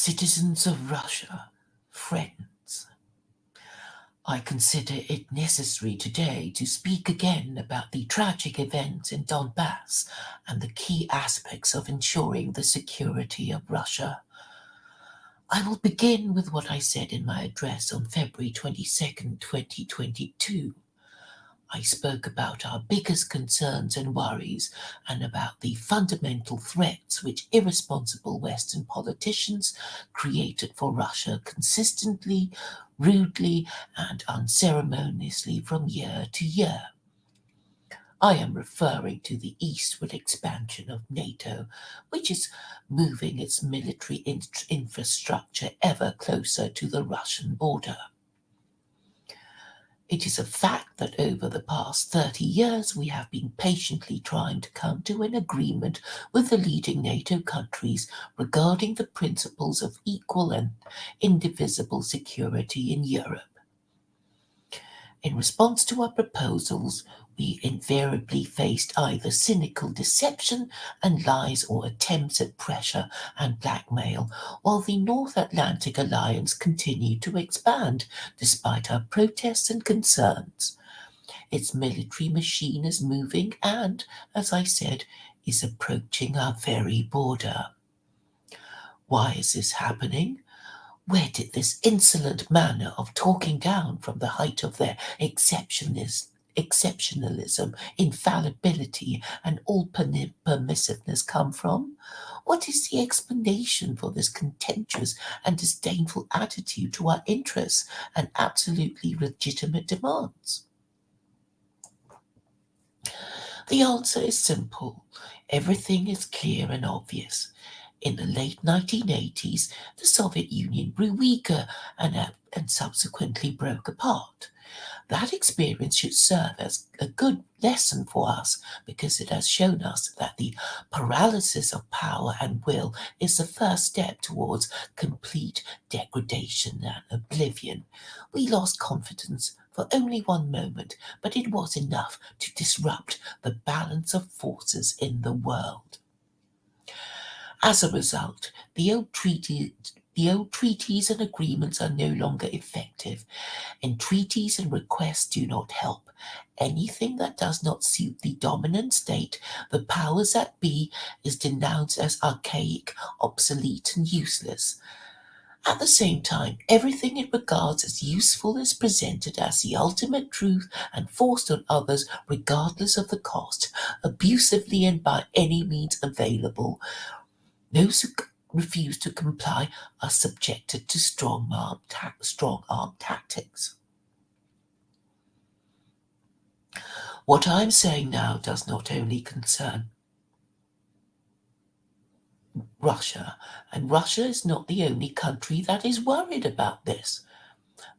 Citizens of Russia, friends, I consider it necessary today to speak again about the tragic events in Donbass and the key aspects of ensuring the security of Russia. I will begin with what I said in my address on February 22nd, 2022. I spoke about our biggest concerns and worries and about the fundamental threats which irresponsible Western politicians created for Russia consistently, rudely, and unceremoniously from year to year. I am referring to the eastward expansion of NATO, which is moving its military infrastructure ever closer to the Russian border. It is a fact that over the past 30 years we have been patiently trying to come to an agreement with the leading NATO countries regarding the principles of equal and indivisible security in Europe. In response to our proposals, we invariably faced either cynical deception and lies or attempts at pressure and blackmail, while the North Atlantic Alliance continued to expand despite our protests and concerns. Its military machine is moving and, as I said, is approaching our very border. Why is this happening? Where did this insolent manner of talking down from the height of their exceptionalism, infallibility, and all permissiveness come from? What is the explanation for this contemptuous and disdainful attitude to our interests and absolutely legitimate demands? The answer is simple. Everything is clear and obvious. In the late 1980s, the Soviet Union grew weaker and subsequently broke apart. That experience should serve as a good lesson for us because it has shown us that the paralysis of power and will is the first step towards complete degradation and oblivion. We lost confidence for only one moment, but it was enough to disrupt the balance of forces in the world. As a result, the old treaties and agreements are no longer effective. Entreaties and requests do not help. Anything that does not suit the dominant state, the powers that be, is denounced as archaic, obsolete, and useless. At the same time, everything it regards as useful is presented as the ultimate truth and forced on others regardless of the cost, abusively and by any means available. Those who refuse to comply are subjected to strong-arm tactics. What I am saying now does not only concern Russia, and Russia is not the only country that is worried about this.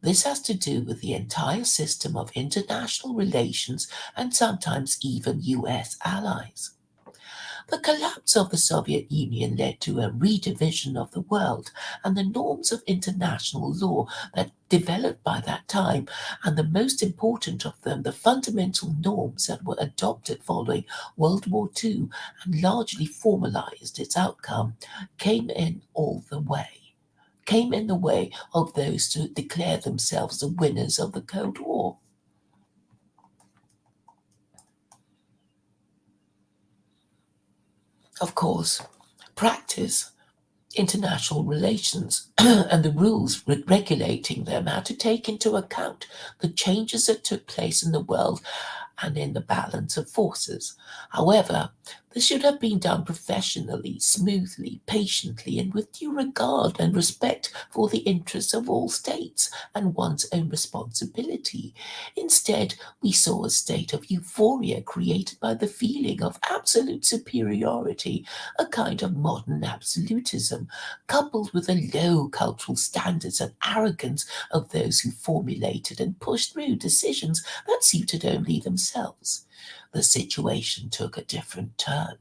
This has to do with the entire system of international relations and sometimes even US allies. The collapse of the Soviet Union led to a redivision of the world and the norms of international law that developed by that time, and the most important of them, the fundamental norms that were adopted following World War II and largely formalized its outcome, came in the way of those who declare themselves the winners of the Cold War. Of course, practice, international relations, and the rules regulating them had to take into account the changes that took place in the world and in the balance of forces. However, this should have been done professionally, smoothly, patiently, and with due regard and respect for the interests of all states and one's own responsibility. Instead, we saw a state of euphoria created by the feeling of absolute superiority, a kind of modern absolutism, coupled with the low cultural standards and arrogance of those who formulated and pushed through decisions that suited only themselves. The situation took a different turn.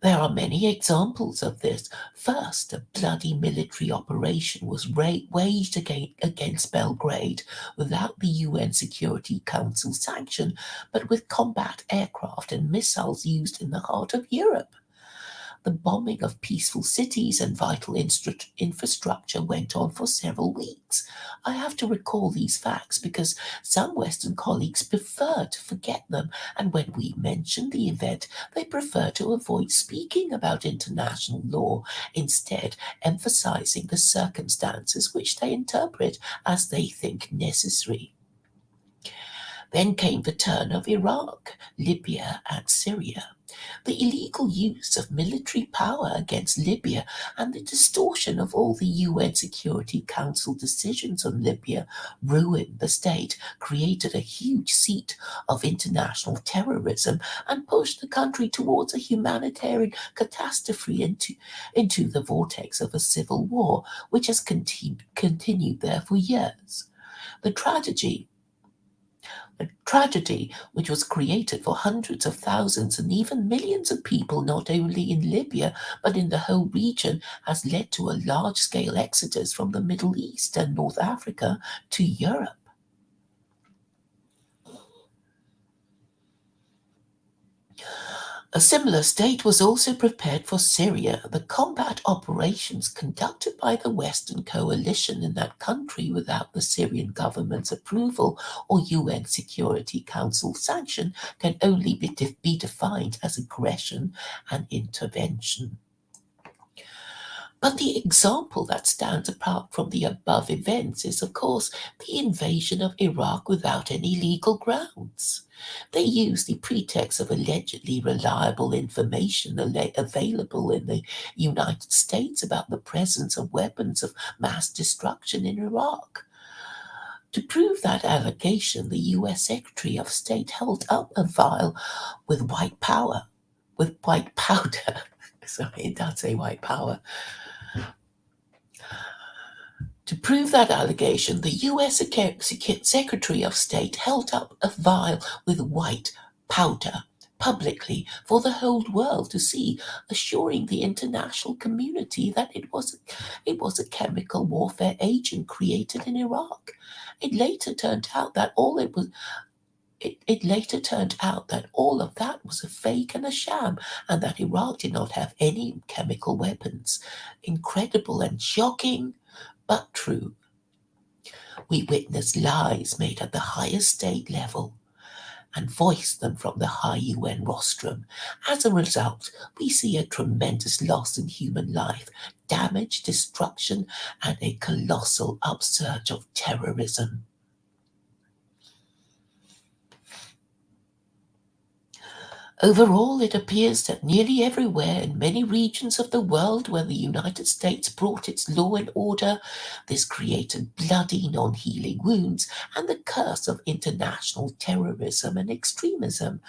There are many examples of this. First, a bloody military operation was waged against Belgrade without the UN Security Council sanction, but with combat aircraft and missiles used in the heart of Europe. the bombing of peaceful cities and vital infrastructure went on for several weeks. I have to recall these facts because some Western colleagues prefer to forget them, and when we mention the event, they prefer to avoid speaking about international law, instead emphasizing the circumstances which they interpret as they think necessary. Then came the turn of Iraq, Libya, and Syria. The illegal use of military power against Libya and the distortion of all the UN Security Council decisions on Libya ruined the state, created a huge seat of international terrorism, and pushed the country towards a humanitarian catastrophe into the vortex of a civil war, which has continued there for years. The tragedy a tragedy which was created for hundreds of thousands and even millions of people not only in Libya but in the whole region has led to a large scale exodus from the Middle East and North Africa to Europe. A similar state was also prepared for Syria. The combat operations conducted by the Western coalition in that country without the Syrian government's approval or UN Security Council sanction can only be defined as aggression and intervention. But the example that stands apart from the above events is, of course, the invasion of Iraq without any legal grounds. They used the pretext of allegedly reliable information available in the United States about the presence of weapons of mass destruction in Iraq. To prove that allegation, the US Secretary of State held up a vial with with white powder. Sorry, it does say white power. To prove that allegation, the US Secretary of State held up a vial with white powder publicly for the whole world to see, assuring the international community that it was a chemical warfare agent created in Iraq. It later turned out that all of that was a fake and a sham, and that Iraq did not have any chemical weapons. Incredible and shocking, but true. We witness lies made at the highest state level and voice them from the high UN rostrum. As a result, we see a tremendous loss in human life, damage, destruction, and a colossal upsurge of terrorism. Overall, it appears that nearly everywhere in many regions of the world where the United States brought its law and order, this created bloody, non-healing wounds and the curse of international terrorism and extremism.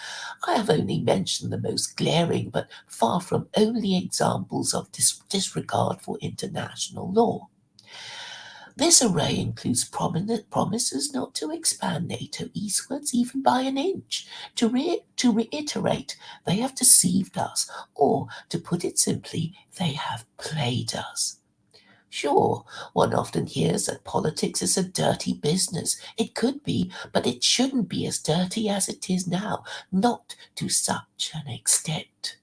I have only mentioned the most glaring but far from only examples of disregard for international law. This array includes prominent promises not to expand NATO eastwards even by an inch. To reiterate, they have deceived us, or to put it simply, they have played us. Sure, one often hears that politics is a dirty business. It could be, but it shouldn't be as dirty as it is now, not to such an extent.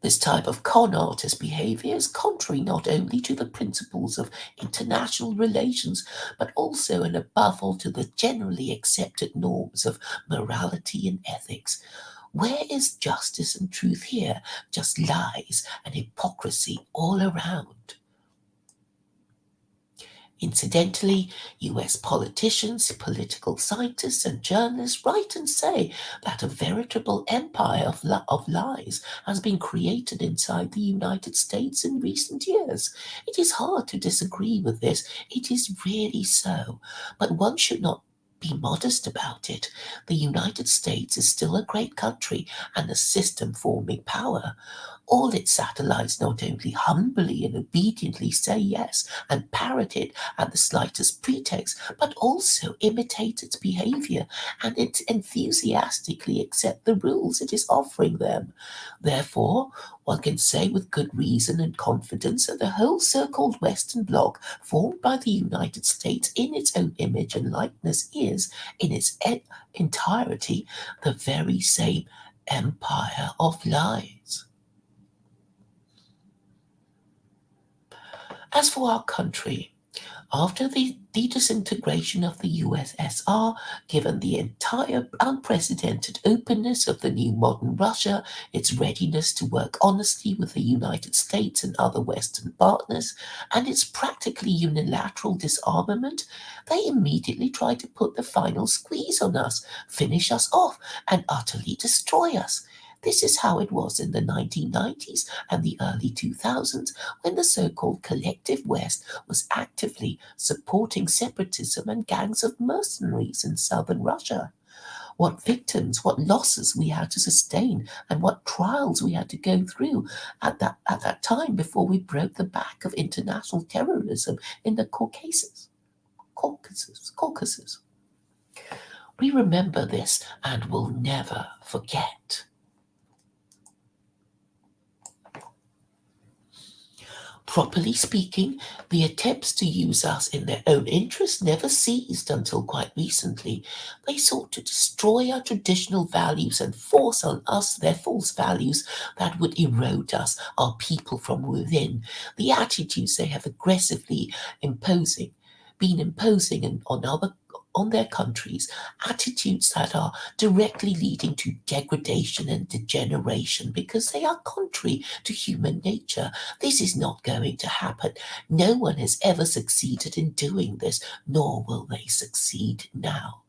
This type of con artist behavior is contrary not only to the principles of international relations, but also and above all to the generally accepted norms of morality and ethics. Where is justice and truth here? Just lies and hypocrisy all around. Incidentally, US politicians, political scientists, and journalists write and say that a veritable empire of lies has been created inside the United States in recent years. It is hard to disagree with this. It is really so. But one should not be modest about it. The United States is still a great country and a system forming power. All its satellites not only humbly and obediently say yes and parrot it at the slightest pretext, but also imitate its behavior and it enthusiastically accept the rules it is offering them. Therefore, one can say with good reason and confidence that the whole so-called Western Bloc, formed by the United States in its own image and likeness, is, in its entirety, the very same empire of lies. As for our country, after the disintegration of the USSR, given the entire unprecedented openness of the new modern Russia, its readiness to work honestly with the United States and other Western partners, and its practically unilateral disarmament, they immediately tried to put the final squeeze on us, finish us off, and utterly destroy us. This is how it was in the 1990s and the early 2000s when the so-called collective West was actively supporting separatism and gangs of mercenaries in southern Russia. What victims, what losses we had to sustain, and what trials we had to go through at that time before we broke the back of international terrorism in the Caucasus. We remember this and will never forget. Properly speaking, the attempts to use us in their own interest never ceased until quite recently. They sought to destroy our traditional values and force on us their false values that would erode us, our people from within. The attitudes they have aggressively been imposing on their countries, attitudes that are directly leading to degradation and degeneration because they are contrary to human nature. This is not going to happen. No one has ever succeeded in doing this, nor will they succeed now.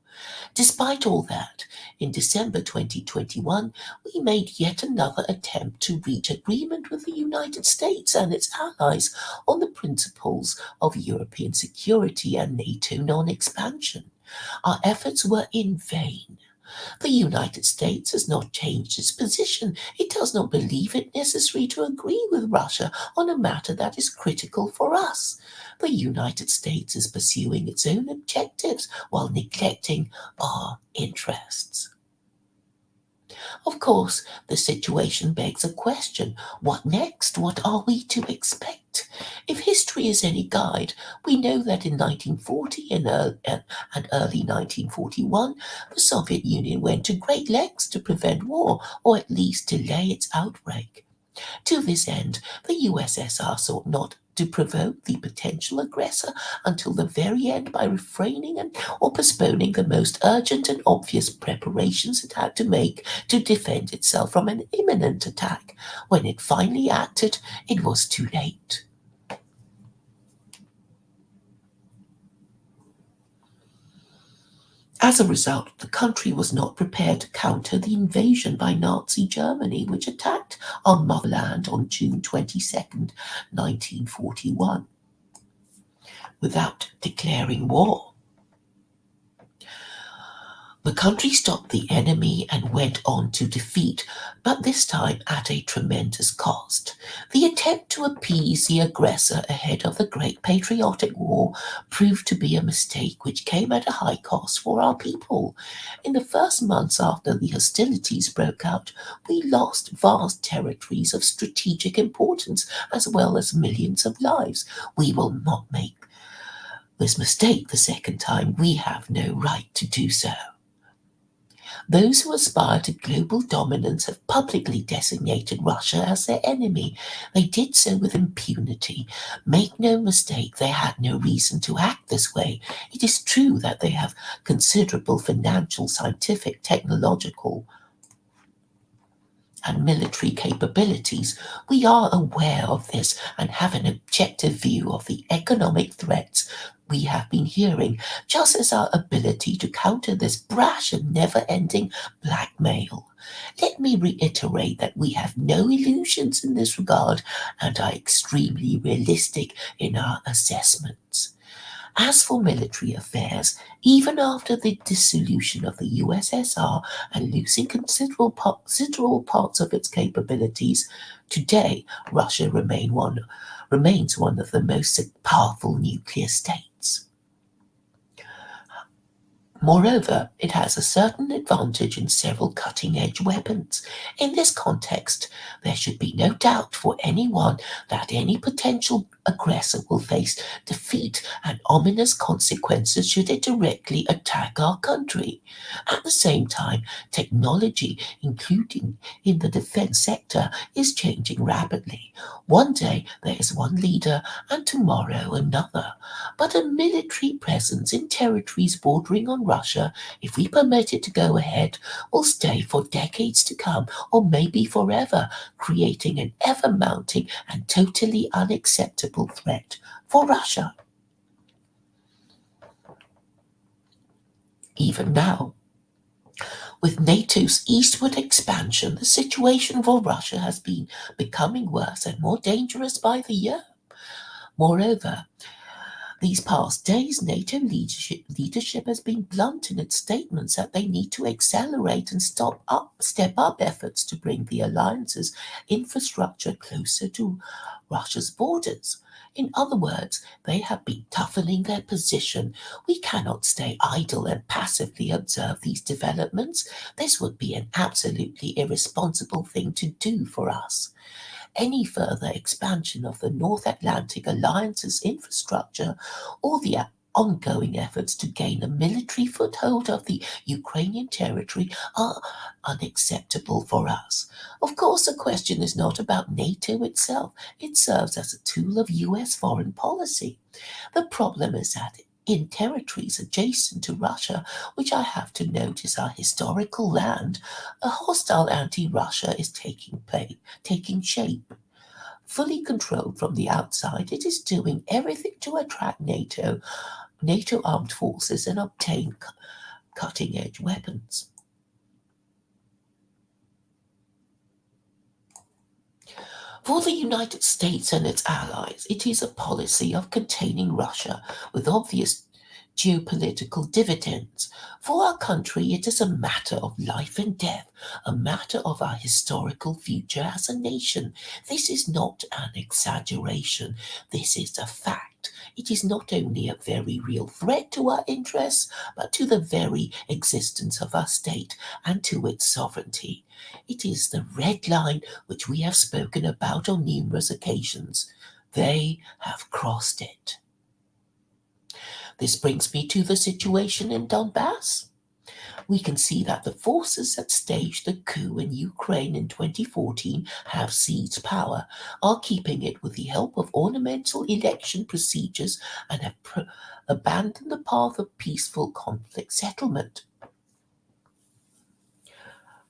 Despite all that, in December 2021, we made yet another attempt to reach agreement with the United States and its allies on the principles of European security and NATO non-expansion. Our efforts were in vain. The United States has not changed its position. It does not believe it necessary to agree with Russia on a matter that is critical for us. The United States is pursuing its own objectives while neglecting our interests. Of course, the situation begs a question. What next? What are we to expect? If history is any guide, we know that in 1940 and early 1941, the Soviet Union went to great lengths to prevent war, or at least delay its outbreak. To this end, the USSR sought not to provoke the potential aggressor until the very end by refraining or postponing the most urgent and obvious preparations it had to make to defend itself from an imminent attack. When it finally acted, it was too late. As a result, the country was not prepared to counter the invasion by Nazi Germany, which attacked our motherland on June 22nd, 1941, without declaring war. The country stopped the enemy and went on to defeat, but this time at a tremendous cost. The attempt to appease the aggressor ahead of the Great Patriotic War proved to be a mistake which came at a high cost for our people. In the first months after the hostilities broke out, we lost vast territories of strategic importance as well as millions of lives. We will not make this mistake the second time. We have no right to do so. Those who aspire to global dominance have publicly designated Russia as their enemy. They did so with impunity. Make no mistake, they had no reason to act this way. It is true that they have considerable financial, scientific, technological, and military capabilities. We are aware of this and have an objective view of the economic threats we have been hearing, just as our ability to counter this brash and never-ending blackmail. Let me reiterate that we have no illusions in this regard and are extremely realistic in our assessments. As for military affairs, even after the dissolution of the USSR and losing considerable parts of its capabilities, today Russia remains one of the most powerful nuclear states. Moreover, it has a certain advantage in several cutting-edge weapons. In this context, there should be no doubt for anyone that any potential aggressor will face defeat and ominous consequences should it directly attack our country. At the same time, technology, including in the defense sector, is changing rapidly. One day there is one leader and tomorrow another. But a military presence in territories bordering on Russia, if we permit it to go ahead, will stay for decades to come, or maybe forever, creating an ever mounting and totally unacceptable threat for Russia. Even now, with NATO's eastward expansion, the situation for Russia has been becoming worse and more dangerous by the year. Moreover, these past days, NATO leadership has been blunt in its statements that they need to accelerate and step up efforts to bring the alliance's infrastructure closer to Russia's borders. In other words, they have been toughening their position. We cannot stay idle and passively observe these developments. This would be an absolutely irresponsible thing to do for us. Any further expansion of the North Atlantic Alliance's infrastructure or the ongoing efforts to gain a military foothold of the Ukrainian territory are unacceptable for us. Of course, the question is not about NATO itself. It serves as a tool of US foreign policy. The problem is that in territories adjacent to Russia, which I have to note is our historical land, a hostile anti-Russia is taking shape. Fully controlled from the outside, it is doing everything to attract NATO armed forces and obtain cutting-edge weapons. For the United States and its allies, it is a policy of containing Russia with obvious geopolitical dividends. For our country, it is a matter of life and death, a matter of our historical future as a nation. This is not an exaggeration. This is a fact. It is not only a very real threat to our interests, but to the very existence of our state and to its sovereignty. It is the red line which we have spoken about on numerous occasions. They have crossed it. This brings me to the situation in Donbass. We can see that the forces that staged the coup in Ukraine in 2014 have seized power, are keeping it with the help of ornamental election procedures, and have abandoned the path of peaceful conflict settlement.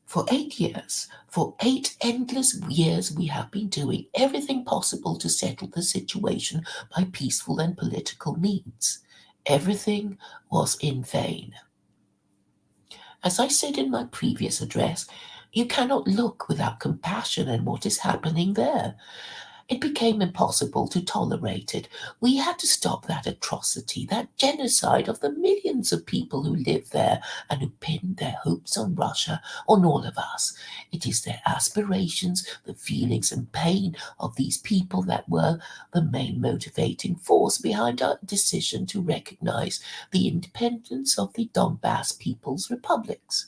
For 8 years, for 8 endless years, we have been doing everything possible to settle the situation by peaceful and political means. Everything was in vain. As I said in my previous address, you cannot look without compassion at what is happening there. It became impossible to tolerate it. We had to stop that atrocity, that genocide of the millions of people who live there and who pinned their hopes on Russia, on all of us. It is their aspirations, the feelings and pain of these people that were the main motivating force behind our decision to recognize the independence of the Donbass People's Republics.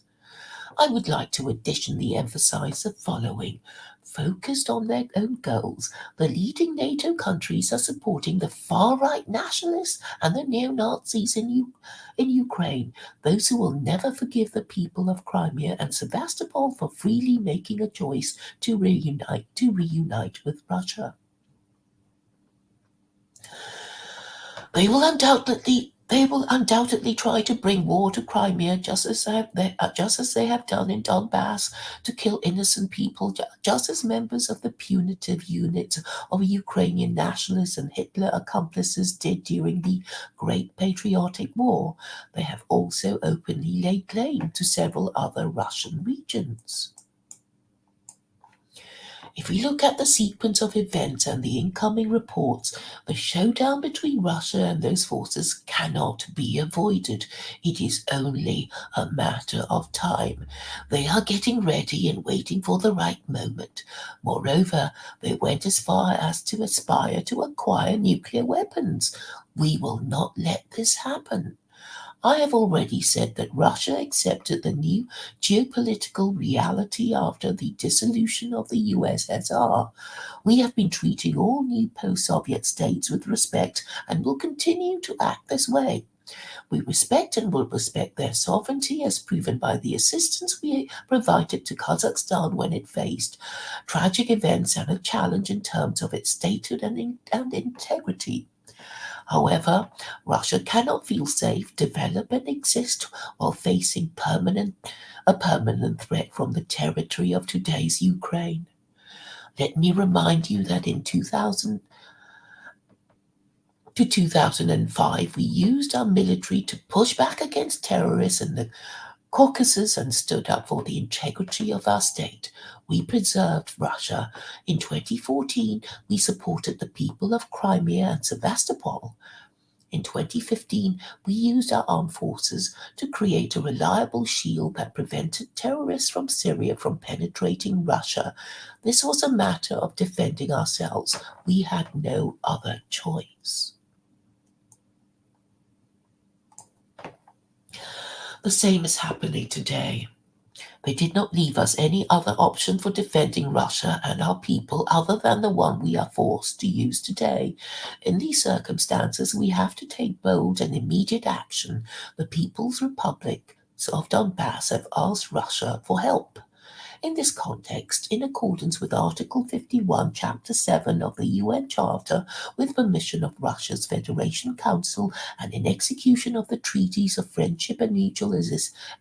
I would like to additionally emphasize the following. Focused on their own goals, the leading NATO countries are supporting the far-right nationalists and the neo-Nazis in Ukraine, those who will never forgive the people of Crimea and Sevastopol for freely making a choice to reunite with Russia. They will undoubtedly try to bring war to Crimea just as they have done in Donbass, to kill innocent people, just as members of the punitive units of Ukrainian nationalists and Hitler accomplices did during the Great Patriotic War. They have also openly laid claim to several other Russian regions. If we look at the sequence of events and the incoming reports, the showdown between Russia and those forces cannot be avoided. It is only a matter of time. They are getting ready and waiting for the right moment. Moreover, they went as far as to aspire to acquire nuclear weapons. We will not let this happen. I have already said that Russia accepted the new geopolitical reality after the dissolution of the USSR. We have been treating all new post-Soviet states with respect and will continue to act this way. We respect and will respect their sovereignty as proven by the assistance we provided to Kazakhstan when it faced tragic events and a challenge in terms of its statehood and integrity. However, Russia cannot feel safe, develop, and exist while facing a permanent threat from the territory of today's Ukraine. Let me remind you that in 2000 to 2005, we used our military to push back against terrorists in the Caucasus and stood up for the integrity of our state. We preserved Russia. In 2014, we supported the people of Crimea and Sevastopol. In 2015, we used our armed forces to create a reliable shield that prevented terrorists from Syria from penetrating Russia. This was a matter of defending ourselves. We had no other choice. The same is happening today. They did not leave us any other option for defending Russia and our people other than the one we are forced to use today. In these circumstances, we have to take bold and immediate action. The People's Republic of Donbass have asked Russia for help. In this context, in accordance with Article 51, Chapter 7 of the UN Charter, with permission of Russia's Federation Council and in execution of the treaties of friendship and mutual assistance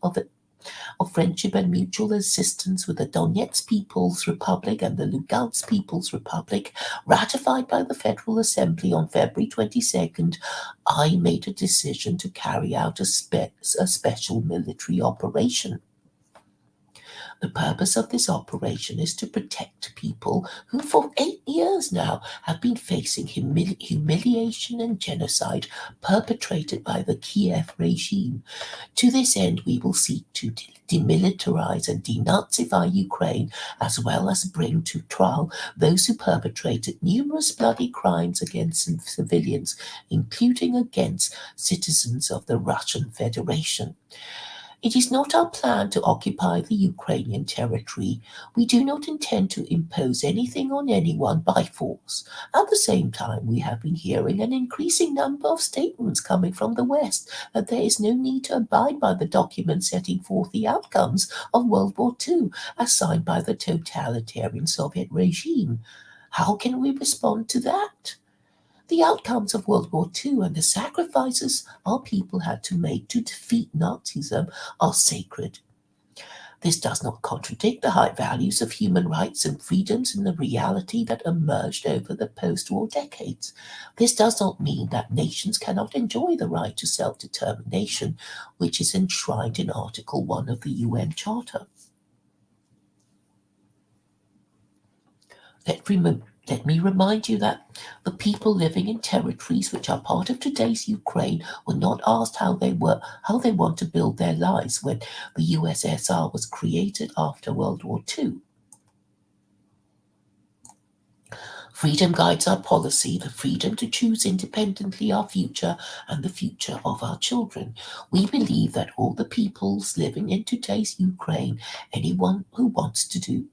with the Donetsk People's Republic and the Lugansk People's Republic, ratified by the Federal Assembly on February 22nd, I made a decision to carry out a special military operation. The purpose of this operation is to protect people who for 8 years now have been facing humiliation and genocide perpetrated by the Kiev regime. To this end, we will seek to demilitarize and denazify Ukraine, as well as bring to trial those who perpetrated numerous bloody crimes against civilians, including against citizens of the Russian Federation. It is not our plan to occupy the Ukrainian territory. We do not intend to impose anything on anyone by force. At the same time, we have been hearing an increasing number of statements coming from the West that there is no need to abide by the document setting forth the outcomes of World War II as signed by the totalitarian Soviet regime. How can we respond to that? The outcomes of World War II and the sacrifices our people had to make to defeat Nazism are sacred. This does not contradict the high values of human rights and freedoms in the reality that emerged over the post-war decades. This does not mean that nations cannot enjoy the right to self-determination, which is enshrined in Article 1 of the UN Charter. Let me remind you that the people living in territories which are part of today's Ukraine were not asked how they want to build their lives when the USSR was created after World War II. Freedom guides our policy, the freedom to choose independently our future and the future of our children. We believe that all the peoples living in today's Ukraine, anyone who wants to do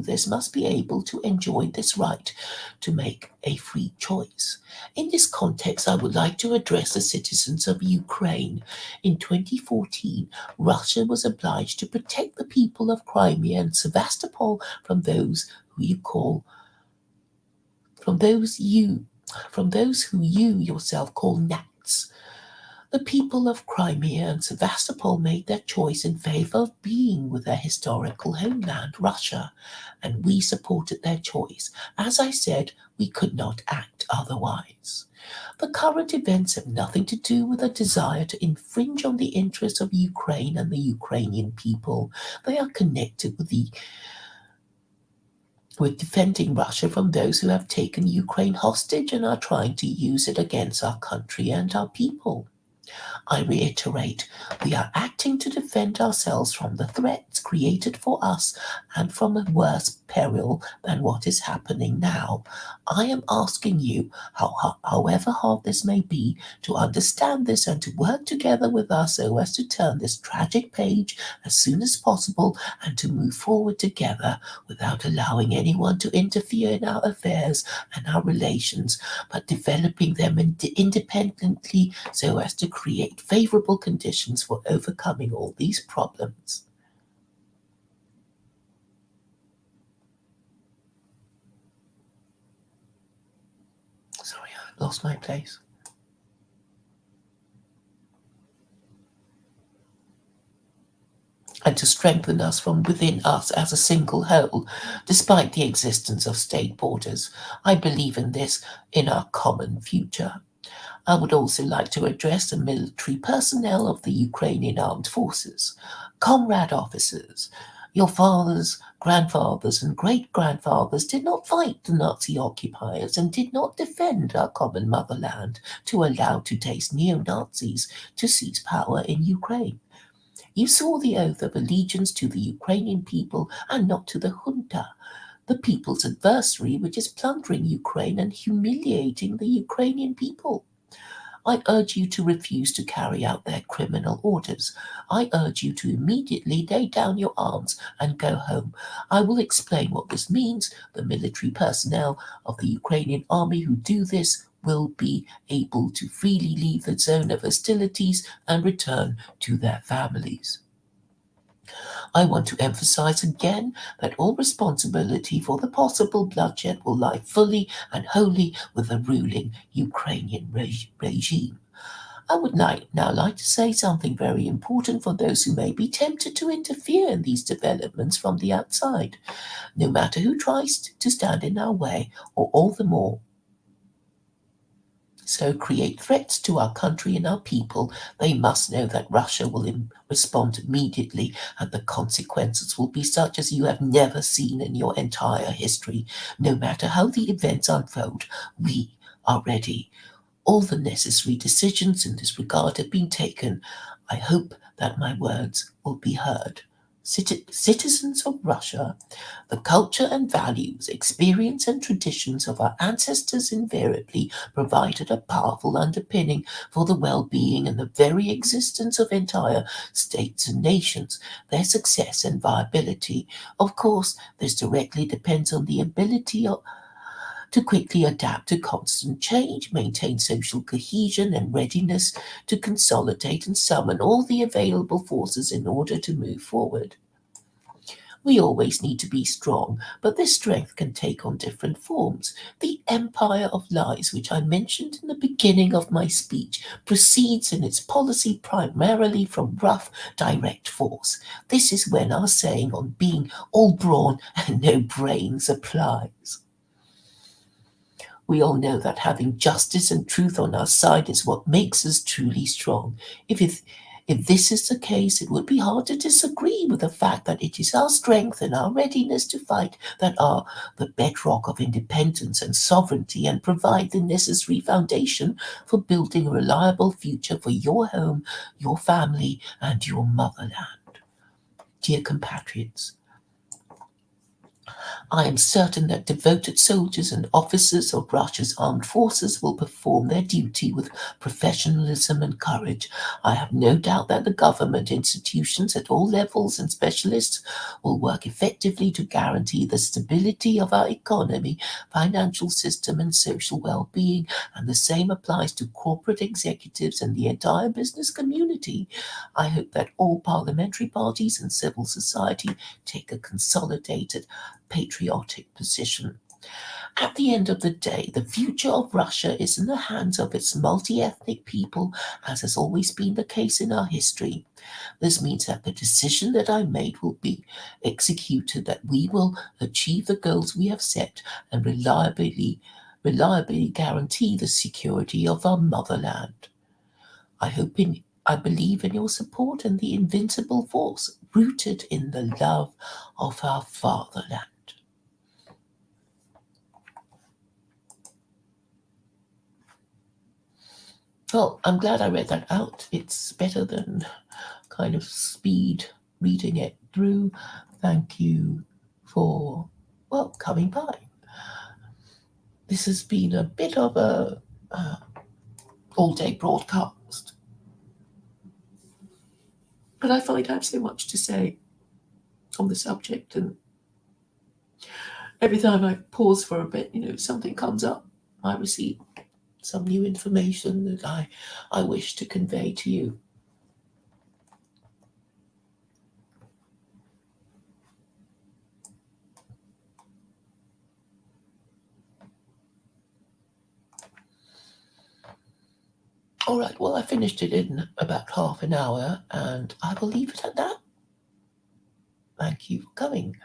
this must be able to enjoy this right to make a free choice. In this context, I would like to address the citizens of Ukraine. In 2014, Russia was obliged to protect the people of Crimea and Sevastopol from those who you yourself call Nats. The people of Crimea and Sevastopol made their choice in favor of being with their historical homeland, Russia, and we supported their choice. As I said, we could not act otherwise. The current events have nothing to do with a desire to infringe on the interests of Ukraine and the Ukrainian people. They are connected with defending Russia from those who have taken Ukraine hostage and are trying to use it against our country and our people. I reiterate, we are acting to defend ourselves from the threats threats created for us and from a worse peril than what is happening now. I am asking you, however hard this may be, to understand this and to work together with us so as to turn this tragic page as soon as possible and to move forward together without allowing anyone to interfere in our affairs and our relations, but developing them independently so as to create favorable conditions for overcoming all these problems. Sorry, I lost my place. And to strengthen us from within us as a single whole, despite the existence of state borders. I believe in this, in our common future. I would also like to address the military personnel of the Ukrainian armed forces. Comrade officers, your fathers, grandfathers, and great grandfathers did not fight the Nazi occupiers and did not defend our common motherland to allow today's neo Nazis to seize power in Ukraine. You saw the oath of allegiance to the Ukrainian people and not to the junta, the people's adversary, which is plundering Ukraine and humiliating the Ukrainian people. I urge you to refuse to carry out their criminal orders. I urge you to immediately lay down your arms and go home. I will explain what this means. The military personnel of the Ukrainian army who do this will be able to freely leave the zone of hostilities and return to their families. I want to emphasize again that all responsibility for the possible bloodshed will lie fully and wholly with the ruling Ukrainian regime. I would now like to say something very important for those who may be tempted to interfere in these developments from the outside. No matter who tries to stand in our way, or all the more so create threats to our country and our people, they must know that Russia will respond immediately and the consequences will be such as you have never seen in your entire history. No matter how the events unfold, we are ready. All the necessary decisions in this regard have been taken. I hope that my words will be heard. Citizens of Russia, the culture and values, experience and traditions of our ancestors invariably provided a powerful underpinning for the well-being and the very existence of entire states and nations, their success and viability. Of course, this directly depends on the ability to quickly adapt to constant change, maintain social cohesion and readiness to consolidate and summon all the available forces in order to move forward. We always need to be strong, but this strength can take on different forms. The empire of lies, which I mentioned in the beginning of my speech, proceeds in its policy primarily from rough, direct force. This is when our saying on being all brawn and no brains applies. We all know that having justice and truth on our side is what makes us truly strong. If this is the case, it would be hard to disagree with the fact that it is our strength and our readiness to fight that are the bedrock of independence and sovereignty and provide the necessary foundation for building a reliable future for your home, your family, and your motherland. Dear compatriots, I am certain that devoted soldiers and officers of Russia's armed forces will perform their duty with professionalism and courage. I have no doubt that the government institutions at all levels and specialists will work effectively to guarantee the stability of our economy, financial system, and social well-being, and the same applies to corporate executives and the entire business community. I hope that all parliamentary parties and civil society take a consolidated patriotic position. At the end of the day, the future of Russia is in the hands of its multi-ethnic people, as has always been the case in our history. This means that the decision that I made will be executed, that we will achieve the goals we have set and reliably guarantee the security of our motherland. I believe in your support and the invincible force rooted in the love of our fatherland. Well, I'm glad I read that out. It's better than kind of speed reading it through. Thank you for, well, coming by. This has been a bit of a all-day broadcast, but I find I have so much to say on the subject, and every time I pause for a bit, something comes up. I receive some new information that I wish to convey to you. All right, well, I finished it in about half an hour, and I will leave it at that. Thank you for coming.